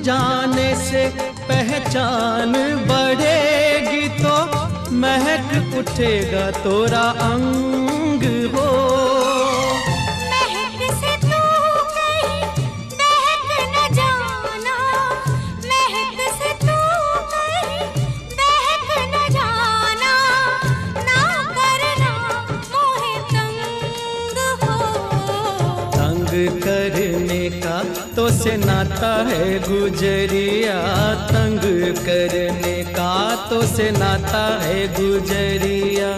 जाने से पहचान बढ़ेगी, तो महक उठेगा तोरा अंग हो। महक से तू कहीं बहक न जाना, महक से तू कहीं बहक न जाना, ना करना मोहे तंग हो। तंग करने का तो से नाता है गुजरिया, तंग करने का तो से नाता है गुजरिया।